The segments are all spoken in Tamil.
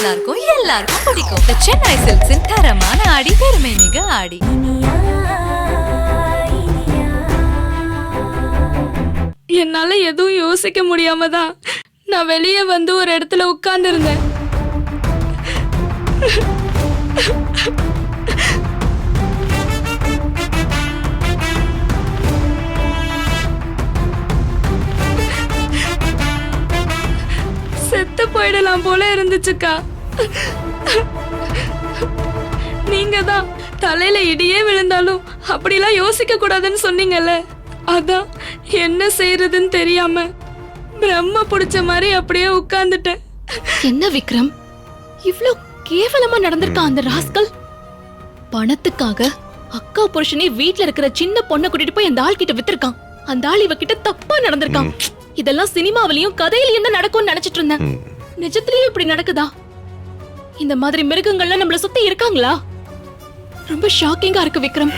நல்லா இருக்கும், எல்லாருக்கும் பிடிக்கும். The Chennai Silks தரமான ஆடி, பெருமை மிக ஆடி. என்னால எதுவும் யோசிக்க முடியாம தான் நான் வெளியே வந்து ஒரு இடத்துல உட்கார்ந்து இருந்தேன். செத்து போயிடலாம் போல இருந்துச்சுக்கா. நீங்க தான் தலையில இடியே விழுந்தாலும் அப்படிலாம் யோசிக்க கூடாதுன்னு சொன்னீங்கல்ல, அதான் என்ன செய்யறதுன்னு தெரியாம பிரம்ம புடிச்ச மாதிரி அப்படியே உட்கார்ந்துட்டேன். என்ன விக்ரம், இவ்ளோ கேவலமா நடந்திருக்கா அந்த ராஸ்கல்? பணத்துக்காக அக்கா புருஷனே வீட்ல இருக்கிற சின்ன பொண்ணை கூட்டிட்டு போய் அந்த ஆள் கிட்ட வித்திருக்கான். அந்த ஆள் இவகிட்ட தப்பா நடந்திருக்கான். இதெல்லாம் சினிமாவிலையும் கதையிலயும் தான் நடக்கும்னு நினைச்சிட்டு இருந்தேன். நிஜத்திலயும் இப்படி நடக்குதா? இந்த மாதிரி மிருகங்கள்லாம் நம்மள சுத்தி இருக்காங்களா? ரொம்ப ஷாக்கிங்கா இருக்கு விக்ரம்.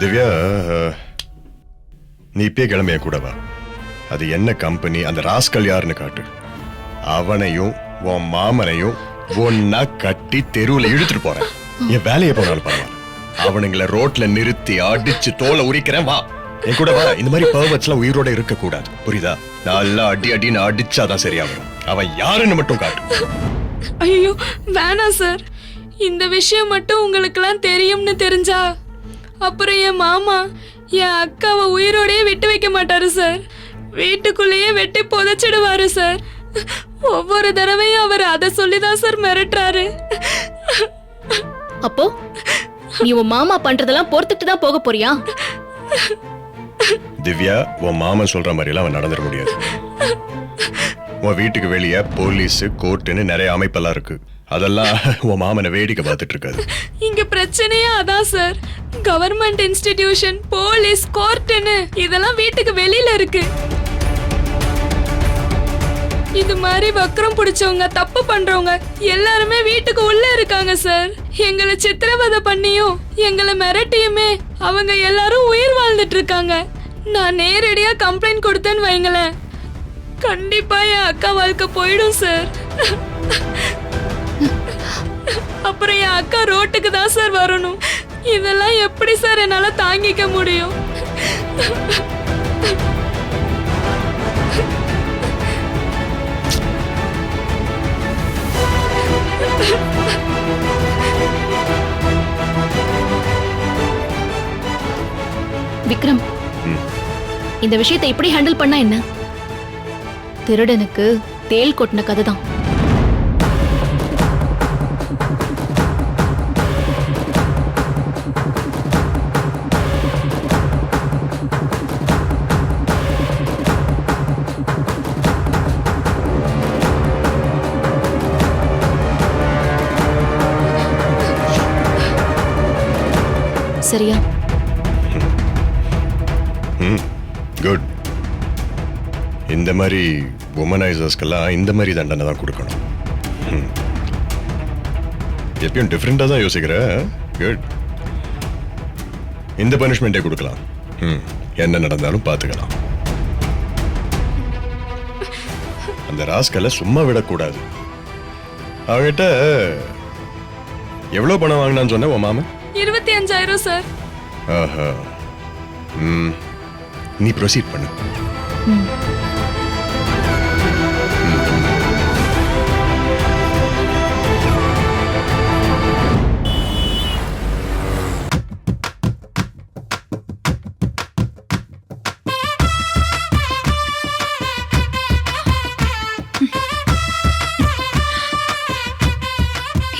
திவ்யா, நீ இப்பே கிளம்பிய கூடவா? அது என்ன கம்பெனி, அந்த ராஸ்கல் யாருன்னு காட்டு. அவனையும் உன் மாமனையும் ஒன்னா கட்டி தெருவுல இழுத்துட்டு போறேன். என் வேலையை போனாலும் பரவாயில்ல. அவனுங்களை ரோட்ல நிறுத்தி அடிச்சு தோலை உரிக்கிறேன். வா, என் கூட வா. இந்த மாதிரி பர்வட்ஸ்லாம் உயிரோட இருக்க கூடாது, புரியுதா? நல்லா அடின்னு அடிச்சாதான் சரியாகும். அவன் யாருன்னு மட்டும் காட்டு. ஐயோ வேணாம் சார், இந்த விஷயம் மட்டும் உங்களுக்கெல்லாம் தெரியும்னு தெரிஞ்சா அப்புறம் என் மாமா என் அக்காவை உயிரோடயே விட்டு வைக்க மாட்டாரு சார். வீட்டுக்குள்ளேயே வெட்டி புதைச்சிடுவாரு சார். ஒவ்வொரு தடவையும் அவர் அதை சொல்லிதான் சார் மிரட்டுறாரு. அப்போ நீ உன் மாமா பண்றதெல்லாம் பொறுத்துட்டு தான் போக போறியா? திவ்யா, உன் மாமன் சொல்ற மாதிரி எல்லாம் அவன் நடந்துட முடியாது. உன் வீட்டுக்கு வெளியே போலீஸ், கோர்ட்டுன்னு நிறைய அமைப்பெல்லாம் இருக்கு. அதெல்லாம் உன் மாமனை வேடிக்கை பார்த்துட்டு இருக்காது. இங்க பிரச்சனையே அதான் சார். கவர்மெண்ட் இன்ஸ்டிடியூஷன், போலீஸ், கோர்ட்டுன்னு இதெல்லாம் வீட்டுக்கு வெளியில இருக்கு. இது மாதிரி வக்ரம் பிடிச்சவங்க, தப்பு பண்றவங்க எல்லாருமே வீட்டுக்கு உள்ள இருக்காங்க சார். எங்களை சித்திரவதை பண்ணியும் எங்களை மிரட்டியுமே அவங்க எல்லாரும் உயிர் வாழ்ந்துட்டு இருக்காங்க. நான் நேரடியா கம்ப்ளைண்ட் கொடுத்தேன்னு வைங்களேன், கண்டிப்பா என் அக்கா வாழ்க்கை போயிடும் சார். அப்புறம் என் அக்கா ரோட்டுக்கு தான் சார் வரணும். இதெல்லாம் எப்படி சார் என்னால தாங்கிக்க முடியும்? விக்ரம், இந்த விஷயத்தை எப்படி ஹேண்டில் பண்ணா என்ன? திருடனுக்கு தேள் கொட்டின கதை தான். சரியா? குட். இந்த மாதிரி உமனைசர்ஸ்க்கெல்லாம் இந்த மாதிரி தண்டனை தான் கொடுக்கணும். எப்பயும் டிஃப்ரெண்டா தான் யோசிக்கிற. குட். இந்த பனிஷ்மெண்டே கொடுக்கலாம். என்ன நடந்தாலும் பார்த்துக்கலாம். அந்த ராஸ்கலை சும்மா விடக்கூடாது. அவங்கிட்ட எவ்வளவு பணம் வாங்கினான்னு சொன்ன உன் மாமன்? 25,000 சார். ஆஹா. நீ ப்ரொசீட் பண்ணு.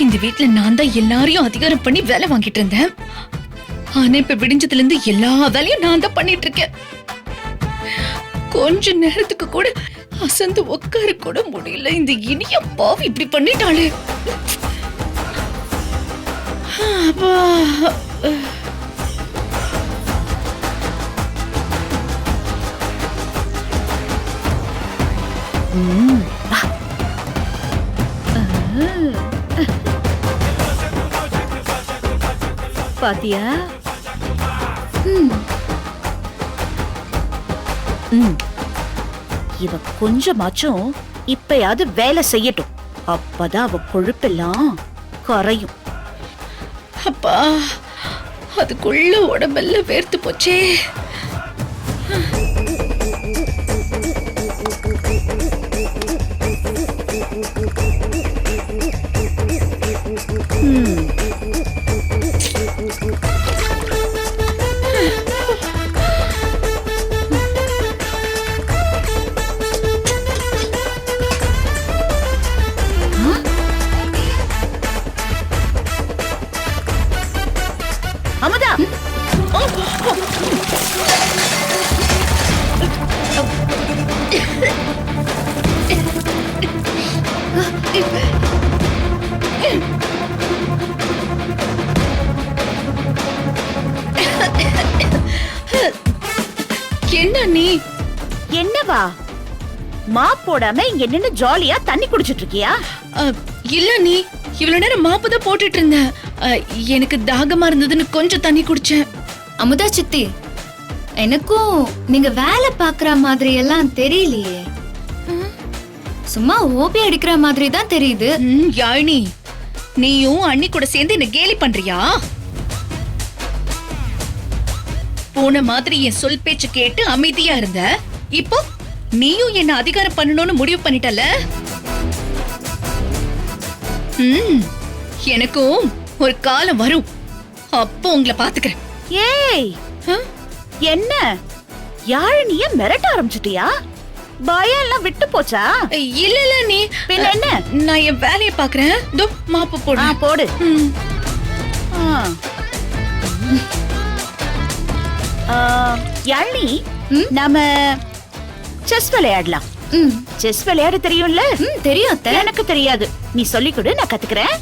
இந்த வீட்ல நான் தான் எல்லாரையும் அதிகாரம் பண்ணி வேலை வாங்கிட்டு இருந்தேன். ஆனா இப்ப விடிஞ்சதுல இருந்து எல்லா வேலையும் நான் தான் பண்ணிட்டு இருக்கேன். கொஞ்ச நேரத்துக்கு கூட அசந்து உட்கார கூட முடியல. இந்த இனிய பாவி இப்படி பண்ணிட்டாளே. பாத்தியா? இவ கொஞ்சமாச்சும் இப்பயாவது வேலை செய்யட்டும். அப்பதான் அவ கொழுப்பெல்லாம் குறையும். அப்பா அதுக்குள்ள உடம்பெல்லாம் வேர்த்து போச்சே. அமுதா, என்ன நீ? என்னவா மாப் போடாம இங்க நின்னு ஜாலியா தண்ணி குடிச்சிட்டு இருக்கியா? இல்ல நீ, இவ்வளவு நேரம் மாப்பு தான் போட்டுட்டு இருந்தேன். எனக்கு தாகமா இருந்ததுன்னு கொஞ்சம் தண்ணி குடிச்சேன். அமுதா சித்தி, எனக்கும் நீங்க வேலை பாக்குற மாதிரி எல்லாம் தெரியலையே. சும்மா ஓபி அடிக்கிற மாதிரி தான் தெரியுது. யாழினி, நீயும் அண்ணி கூட சேர்ந்து என்ன கேலி பண்றியா? போன மாதிரி என் சொல் பேச்சு கேட்டு அமைதியா இருந்த. இப்போ நீயும் என்ன அதிகாரம் பண்ணணும்னு முடிவு பண்ணிட்டல. எனக்கும் ஒரு காலம் வரும், அப்போ உங்களை பாத்துக்கிறேன். ஏய், என்ன யாழினிய மிரட்ட ஆரம்பிச்சிட்டியா? பயம் எல்லாம் விட்டு போச்சா? இல்ல இல்ல நீ பின்ன என்ன? நான் என் வேலையை பாக்குறேன். தோ மாப்பு போடு. போடு. யாழினி, நாம செஸ் விளையாடலாம். செஸ் விளையாட தெரியும்ல? தெரியும் அத்தை. எனக்கு தெரியாது, நீ சொல்லிக் கொடு, நான் கத்துக்கிறேன்.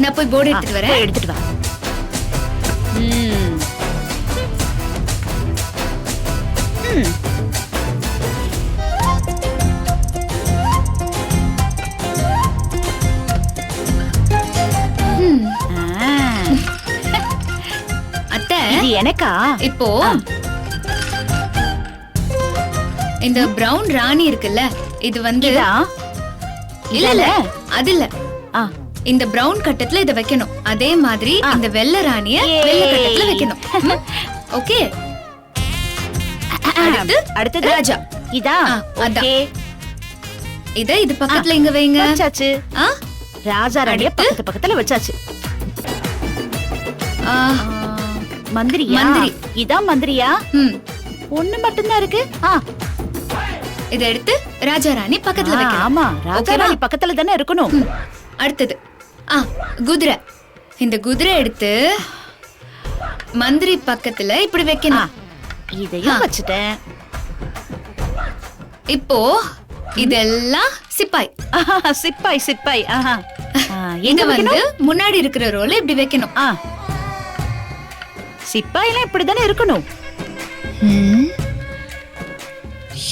நான் போய் போர்டு எடுத்துட்டு வரேன். போய் எடுத்துட்டு வா. அத்தை, இது எனக்கா? இப்போ இந்த பிரவுன் ராணி இருக்குல்ல, இது வந்து இதா? இல்ல இல்ல, அது இல்ல. ஆ, இந்த பிரவுன் கட்டத்துல இத வைக்கணும். அதே மாதிரி இந்த வெள்ளை ராணிய வெள்ளை கட்டத்துல வைக்கணும். ஓகே. அடுத்தது ராஜா. இதா? அதான். ஓகே. இது பக்கத்துல இங்க வைங்க. வச்சாச்சு. ஆ? ராஜா ராணிய பக்கத்து பக்கத்துல வச்சாச்சு. ஆ, மந்திரியா? மந்திரி. இதான் மந்திரியா? ம். ஒண்ணு மட்டும்தான் இருக்கு. இத எடுத்து ராஜா ராணி பக்கத்துல வைக்கணும். ஆமா, ராஜா ஓகேவா? ராணி பக்கத்துல தானே இருக்கணும். அடுத்தது குதிரை. இந்த குதிரை எடுத்து மந்திரி பக்கத்துல இப்படி வைக்கணும். இதையும் வச்சுட்டேன். இப்போ இதெல்லாம் சிப்பாய். சிப்பாய் சிப்பாய். இங்க வந்து முன்னாடி இருக்கிற ரோல இப்படி வைக்கணும். சிப்பாயெல்லாம் இப்படிதானே இருக்கணும்.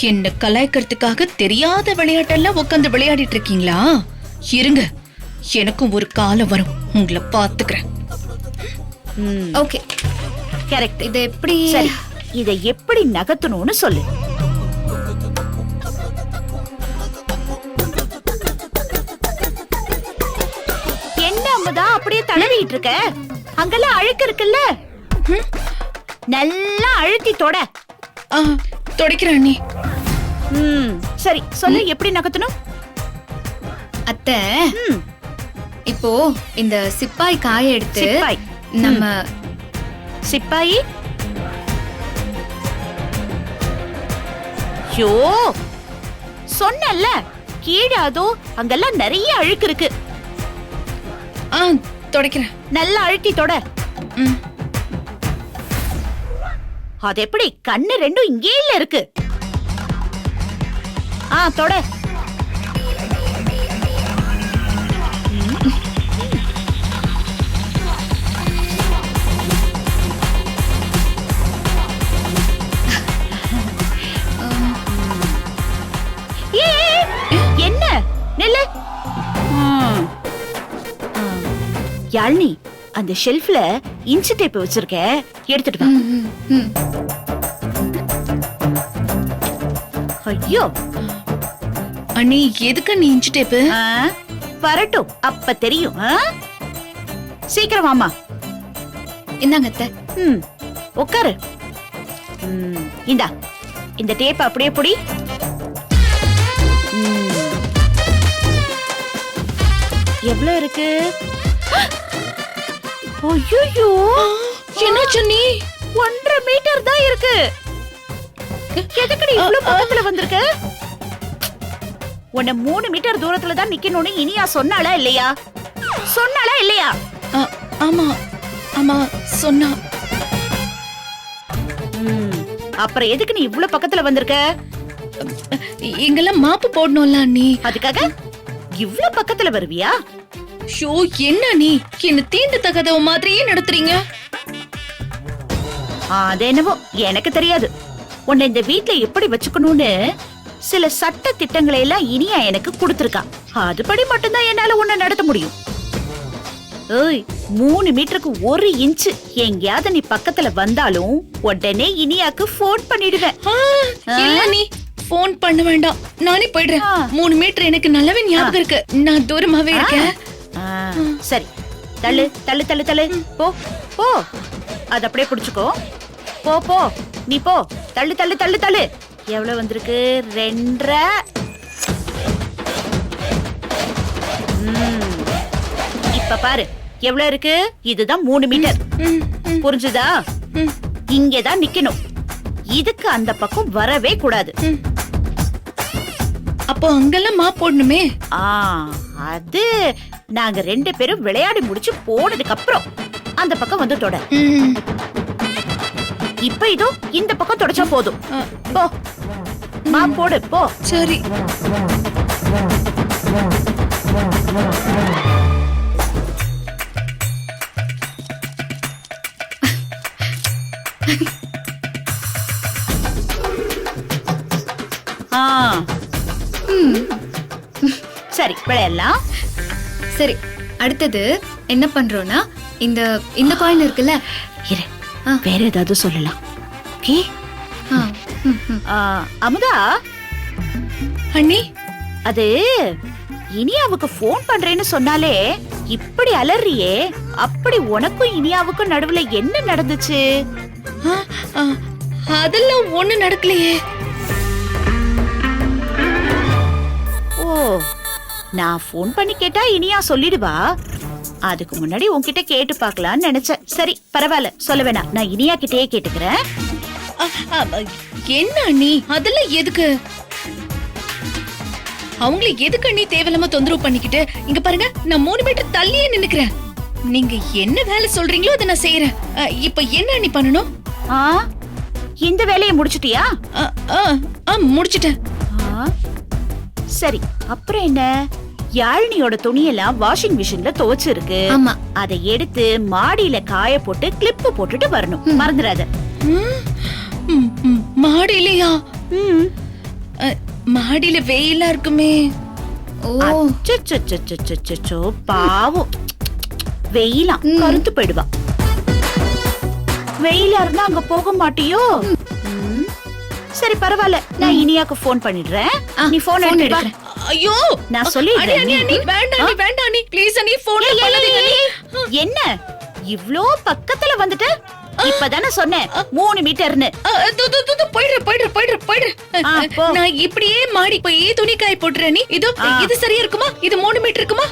என்ன கலாய்க்கிறதுக்காக தெரியாத விளையாட்டெல்லாம் உட்காந்து விளையாடிட்டு இருக்கீங்களா? இருங்க, எனக்கும் ஒரு காலம் வரும், உங்களை பாத்துக்கிறேன். Okay, correct. இது எப்படி? சரி, இதை எப்படி நகர்த்தணும்னு சொல்லு. என்ன அம்முதா அப்படியே தடவிட்டு இருக்க? அங்கெல்லாம் அழுக்கு இருக்குல்ல, நல்லா அழுத்தி தொட. தொடக்கிறேன் நீ. சரி, சொல்லு எப்படி நகர்த்தணும். அத்தை, இப்போ இந்த சிப்பாய் காய எடுத்து சிப்பாய். நம்ம சிப்பாயி. யோ, சொன்னல்ல கீழே அதோ அங்கெல்லாம் நிறைய அழுக்கு இருக்கு. தொடக்கிறேன். நல்லா அழுத்தி தொட. அது எப்படி? கண்ணு ரெண்டும் இங்கே இல்ல இருக்கு. தொட. என்ன நில்லு. யாழ்னி, அந்த ஷெல்ஃப்ல இன்ச் டேப் வச்சிருக்க, எடுத்துட்டு வா. ஐயோ, அண்ணி எதுக்கு நீ இன்ச்சு டேப்பு? ஆ, வரட்டும் அப்ப தெரியும். ஆ? சீக்கிரம் வாமா. இந்தாங்க அத்தை. ம், உட்காரு. இந்தா இந்த டேப் அப்படியே புடி. எவ்வளவு இருக்கு? ஐயோ, என்ன சொன்னி? 1.5 மீட்டர் தான் இருக்கு. எதுக்கு நீ இவ்வளவு பக்கத்துல வந்திருக்க? உன்னை 3 மீட்டர் தூரத்துல தான் நிக்கணும்னு இனியா சொன்னாளா இல்லையா? சொன்னாளா இல்லையா? ஆமா ஆமா சொன்னா. அப்புறம் எதுக்கு நீ இவ்வளவு பக்கத்துல வந்திருக்க? இங்கெல்லாம் மாப்பு போடணும்ல அண்ணி. அதுக்காக இவ்வளவு பக்கத்துல வருவியா? ஷோ என்ன நீ என்ன தீண்டு தகதவ மாதிரியே நடத்துறீங்க? அது என்னவோ எனக்கு தெரியாது. உன்னை இந்த வீட்ல எப்படி வச்சுக்கணும்னு சில சட்ட திட்டங்களை எல்லாம் இனியா எனக்கு கொடுத்திருக்கா. அதுபடி மட்டும்தான் என்னால உன்னை நடத்த முடியும். ஏய், 3 மீட்டருக்கு 1 இன்ச் எங்கேயாவது நீ பக்கத்துல வந்தாலும் உடனே இனியாக்கு போன் பண்ணிடுவேன். இல்ல நீ போன் பண்ண வேண்டாம், நானே போயிடுறேன். 3 மீட்டர் எனக்கு நல்லாவே ஞாபகம் இருக்கு, நான் தூரமாவே இருக்கேன். சரி, தள்ளு தள்ளு தள்ளு தள்ளு, போ போ. அது அப்படியே புடிச்சுக்கோ. போ போ, நீ போ. தள்ளு தள்ளு தள்ளு தள்ளு. எவ்வளவு வந்திருக்கு? 2.5. இப்ப பாரு எவ்வளவு இருக்கு. இதுதான் 3 மீட்டர். புரிஞ்சுதா? இங்கதான் நிக்கணும். இதுக்கு அந்த பக்கம் வரவே கூடாது. அப்போ அங்கெல்லாம் மாப் போடணுமே. அது நாங்க 2 பேரும் விளையாடி முடிச்சு போனதுக்கு அப்புறம் அந்த பக்கம் வந்து தொட. இப்ப இதோ இந்த பக்கம் தொடச்சா போதும். போ, மா போடு போ. சரி. சரி, விளையாடலாம். சரி, அடுத்தது என்ன பண்றோம்னா இந்த இந்த காயின் இருக்குல்ல, இரு, வேற ஏதாவது சொல்லலாம். ஓகே? ஆ, ம், ம். அமுதா, அண்ணி அது இனியாவுக்கு போன் பண்றேன்னு சொன்னாலே இப்படி அலறியே. அப்படி உனக்கும் இனியாவுக்கும் நடுவுல என்ன நடந்துச்சு? அதெல்லாம் ஒண்ணு நடக்கலையே. ஓ, நான் போன் பண்ணி கேட்டா இனியா சொல்லிடுவா. அதுக்கு முன்னாடி உன்கிட்ட கேட்டு பார்க்கலாம்னு நினைச்சேன். சரி, பரவாயில்ல, சொல்ல வேணாம், நான் இனியா கிட்டயே கேட்டுக்கிறேன். என்ன அண்ணி அதெல்லாம் எதுக்கு? அவங்களை எதுக்கு அண்ணி தேவையில்லாம தொந்தரவு பண்ணிக்கிட்டு? இங்க பாருங்க, நான் 3 மீட்டர் தள்ளியே நின்னுக்கிறேன். நீங்க என்ன வேலை சொல்றீங்களோ அதை நான் செய்யறேன். இப்ப என்ன அண்ணி பண்ணணும்? இந்த வேலையை முடிச்சிட்டியா? முடிச்சிட்டேன். சரி, அப்புறம் என்ன? யாழினியோட துணியெல்லாம் வாஷிங் மிஷின்ல துவைச்சிருக்கு. ஆமா. அதை எடுத்து மாடியில காய போட்டு கிளிப் போட்டுட்டு வரணும். மறந்துடாத. மாடியிலயா? மாடியில வெயிலா இருக்குமே. ஓ, அச்சச்சச்சச்சச்சச்சோ, பாவம். வெயிலா கருத்து போயிடுவா. வெயிலா இருந்தா அங்க போக மாட்டியோ? சரி, பரவாயில்ல, நான் இனியாக்கு போன் பண்ணிடுறேன். நீ போன் எடுத்து. ஐயோ, நான் சொல்லிடுறேன். வேண்டாம் நீ ப்ளீஸ் அண்ணி போன் பண்ணாதீங்க. என்ன இவ்ளோ பக்கத்துல வந்துட்டு? இப்பதானே சொன்னேன் 3 மீட்டர்னு. நான் இப்படியே மாடி போய் துணி காய போட்டுறேன். நீ இதோ இது சரியா இருக்குமா? இது 3 மீட்டர் இருக்குமா?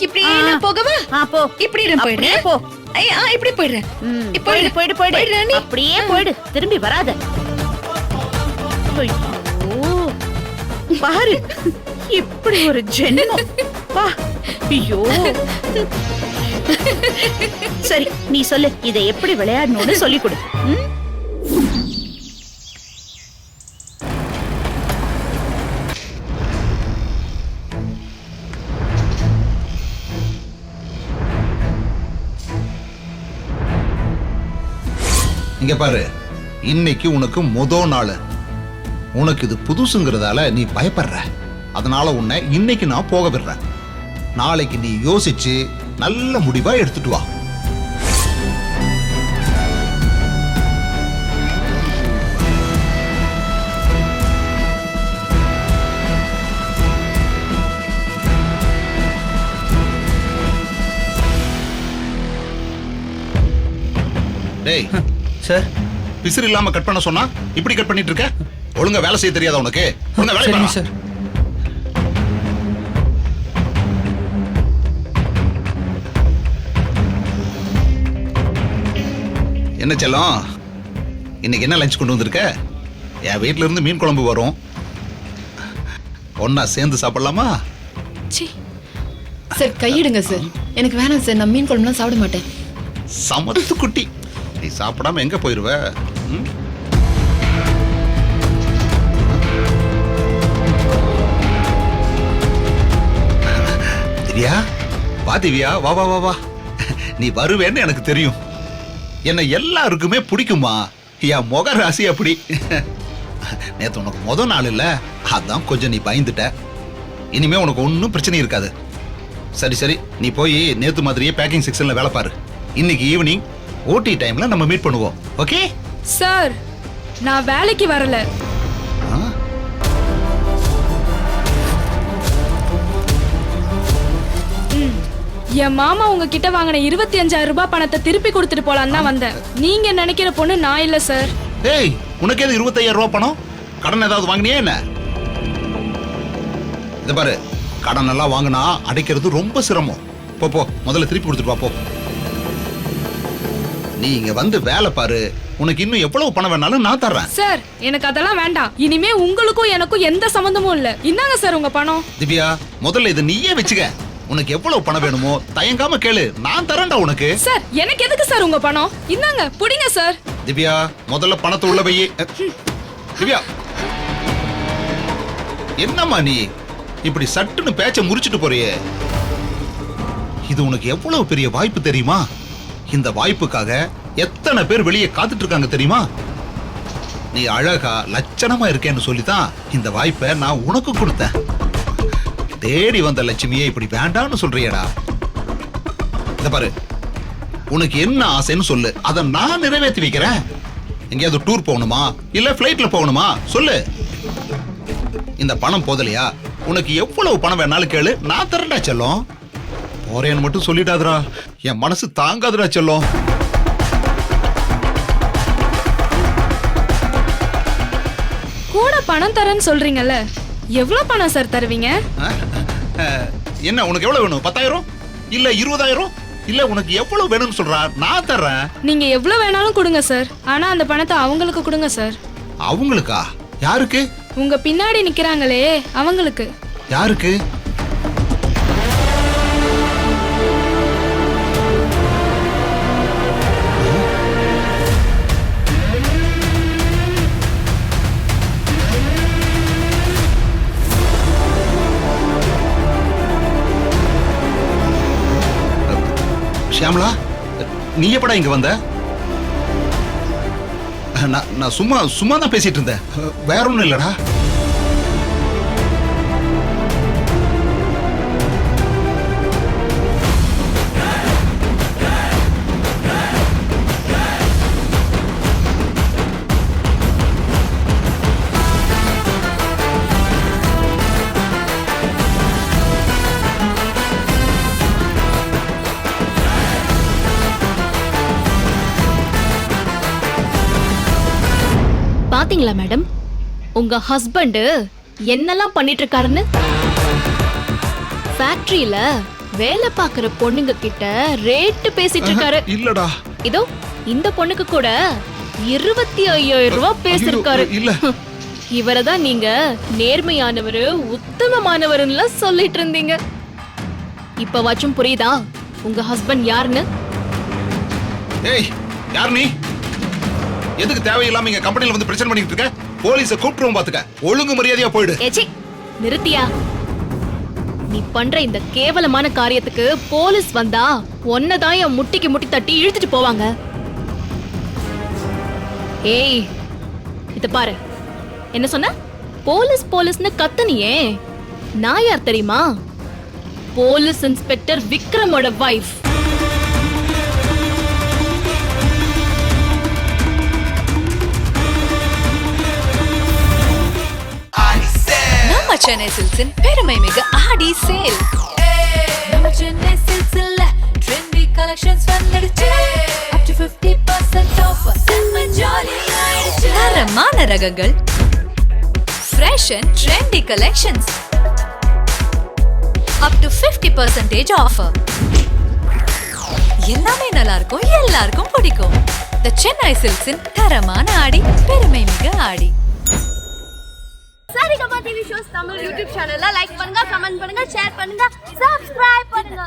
இப்படியே நான் போகவா? போ. இப்படி நான் போயிடுறேன். போ. இப்படி போயிடுறேன். போயிடு போயிடு போயிடு. அப்படியே போயிடு, திரும்பி வராத. பாரு, இப்படி ஒரு ஜென்மம். ஐயோ. சரி, நீ சொல்லு, இதை எப்படி விளையாடணும்னு சொல்லி கொடு. இங்க பாரு, இன்னைக்கு உனக்கு முதல் நாள். உனக்கு இது புதுசுங்கிறதால நீ பயப்படுற. அதனால உன்னை இன்னைக்கு நான் போக விடுறேன். நாளைக்கு நீ யோசிச்சு நல்ல முடிவா எடுத்துட்டு வா. டேய் சார் பிசிறு இல்லாம கட் பண்ண சொன்னா இப்படி கட் பண்ணிட்டு இருக்க? ஒழுங்கா வேலை செய்ய தெரியாதா உனக்கு? ஒழுங்கா வேலை சரிங்க பாரு. சார். என்ன செல்லம், இன்னைக்கு என்ன லஞ்ச் கொண்டு வந்திருக்க? என் வீட்ல இருந்து மீன் குழம்பு வரும், ஒன்னா சேர்ந்து சாப்பிடலாமா? சார் கையிடுங்க சார். எனக்கு வேணாம் சார், நான் மீன் குழம்புலாம் சாப்பிட மாட்டேன். சமத்து குட்டி, நீ சாப்பிடாம எங்க போயிருவ? ம்? திவ்யா, வா திவ்யா, வா வா வா வா. நீ வருவேன்னு எனக்கு தெரியும். என்ன எல்லாருக்குமே பிடிக்குமா? என் முக ராசி அப்படி. நேத்து உனக்கு முதல் நாள் இல்ல, அதான் கொஞ்சம் நீ பயந்துட்ட. இனிமே உனக்கு ஒன்றும் பிரச்சனை இருக்காது. சரி சரி, நீ போய் நேத்து மாதிரியே பேக்கிங் செக்ஷன்ல வேலை பாரு. இன்னைக்கு ஈவினிங் ஓடி டைம்ல நம்ம மீட் பண்ணுவோம். ஓகே சார், நான் வேலைக்கு வரல. என் மாமா உங்ககிட்ட வாங்கின 25,000 ரூபாய் பணத்தை திருப்பி கொடுத்துட்டு போலான்னு தான் வந்தேன். நீங்க நினைக்கிற பொண்ணு நான் இல்ல சார். ஏய், உனக்கு எது 25,000 ரூபாய் பணம்? கடன் ஏதாவது வாங்கினியா என்ன? இத பாரு, கடன் எல்லாம் வாங்கினா அடைக்கிறது ரொம்ப சிரமம். போ போ, முதல்ல திருப்பி கொடுத்துட்டு வா போ. நீ இங்க வந்து வேலை பாரு, உனக்கு இன்னும் எவ்வளவு பணம் வேணாலும் நான் தர்றேன். சார், எனக்கு அதெல்லாம் வேண்டாம். இனிமே உங்களுக்கும் எனக்கும் எந்த சம்பந்தமும் இல்ல. இந்தாங்க சார் உங்க பணம். திவ்யா, முதல்ல இதை நீயே வச்சுக்க. உனக்கு எவ்வளவு பணம் வேணுமோ தயங்காம கேளு, நான் தரேன்டா உனக்கு. சார், எனக்கு எதுக்கு சார் உங்க பணம்? இந்தாங்க, புடிங்க சார். திவ்யா, முதல்ல பணத்தை உள்ள வையே. திவ்யா, என்னம்மா நீ இப்படி சட்டுன்னு பேச்ச முறிச்சிட்டு போறியே? இது உனக்கு எவ்வளவு பெரிய வாய்ப்பு தெரியுமா? இந்த வாய்ப்புக்காக எத்தனை பேர் வெளியே காத்துட்டு இருக்காங்க தெரியுமா? நீ அழகா லட்சணமா இருக்கேன்னு சொல்லித்தான் இந்த வாய்ப்பை நான் உனக்கு கொடுத்தேன். தேடி வந்த லட்சுமியே இப்படி வேண்டான்னு சொல்றியடா. இந்த பாரு, உனக்கு என்ன ஆசைன்னு சொல்லு, அதை நான் நிறைவேற்றி வைக்கிறேன். எங்கேயாவது டூர் போகணுமா இல்ல பிளைட்ல போகணுமா சொல்லு. இந்த பணம் போதலையா? உனக்கு எவ்வளவு பணம் வேணாலும் கேளு, நான் தரேன்டா செல்லம். போறேன்னு மட்டும் சொல்லிட்டாதுடா, என் மனசு தாங்காதுடா செல்லம். கூட பணம் தரேன்னு சொல்றீங்கல்ல, எவ்வளவு பணம் சார் தருவீங்க? என்ன உனக்கு எவ்வளவு வேணும்? 10,000 இல்ல 20,000 இல்ல உனக்கு எவ்வளவு வேணும்னு சொல்றா, நான் தர்றேன். நீங்க எவ்வளவு வேணாலும் கொடுங்க சார். ஆனா அந்த பணத்தை அவங்களுக்கு கொடுங்க சார். அவங்களுக்கா? யாருக்கு? உங்க பின்னாடி நிக்கிறாங்களே அவங்களுக்கு. யாருக்கு? ஷியாமளா, நீ எப்படா இங்க வந்த? நான் சும்மா தான் பேசிட்டு இருந்தேன், வேற ஒண்ணும் இல்லடா. பாத்தீங்களா மேடம், உங்க ஹஸ்பண்ட் என்னெல்லாம் பண்ணிட்டு இருக்காருன்னு? ஃபேக்டரியில வேலை பாக்குற பொண்ணுங்க கிட்ட ரேட் பேசிட்டு இருக்காரு. இல்லடா, இதோ இந்த பொண்ணுக்கு கூட 25,000 ரூபாய் பேசிருக்காரு. இல்ல, இவரதான் நீங்க நேர்மையானவரு உத்தமமானவருன்னு சொல்லிட்டு இருந்தீங்க. இப்ப வாச்சும் புரியுதா உங்க ஹஸ்பண்ட் யாருன்னு? ஏய், யார் நீ? எதுக்கு தேவையில்லாம இங்க கம்பெனில வந்து பிரச்சனை பண்ணிட்டு இருக்க? போலீஸை கூப்பிட்டுருவோம் பாத்துக்க. ஒழுங்கு மரியாதையா போயிடு. ஏச்சி, நிறுத்தியா? நீ பண்ற இந்த கேவலமான காரியத்துக்கு போலீஸ் வந்தா ஒன்னதான் என் முட்டிக்கு முட்டி தட்டி இழுத்துட்டு போவாங்க. ஏய், இத பாரு, என்ன சொன்ன? போலீஸ்னு கத்துனியே, நான் யார் தெரியுமா? போலீஸ் இன்ஸ்பெக்டர் விக்ரமோட வைஃப். நம்ம சென்னை சில்க்ஸின் பெருமை மிகு ஆடி சேல். நம்ம சென்னை சில்க்ஸ்ல ட்ரெண்டி கலெக்ஷன்ஸ் வந்துடுச்சு. up to 50% தரமான ரகங்கள், fresh and trendy collections, up to 50% offer. எல்லாமே நல்லா இருக்கும், எல்லாருக்கும் பிடிக்கும். The சென்னை சில்க்ஸின் தரமான ஆடி, பெருமை மிக ஆடி. Saregama TV shows Tamil YouTube சேனல்ல லைக் பண்ணுங்க, கமெண்ட் பண்ணுங்க, ஷேர் பண்ணுங்க, சப்ஸ்கிரைப் பண்ணுங்க.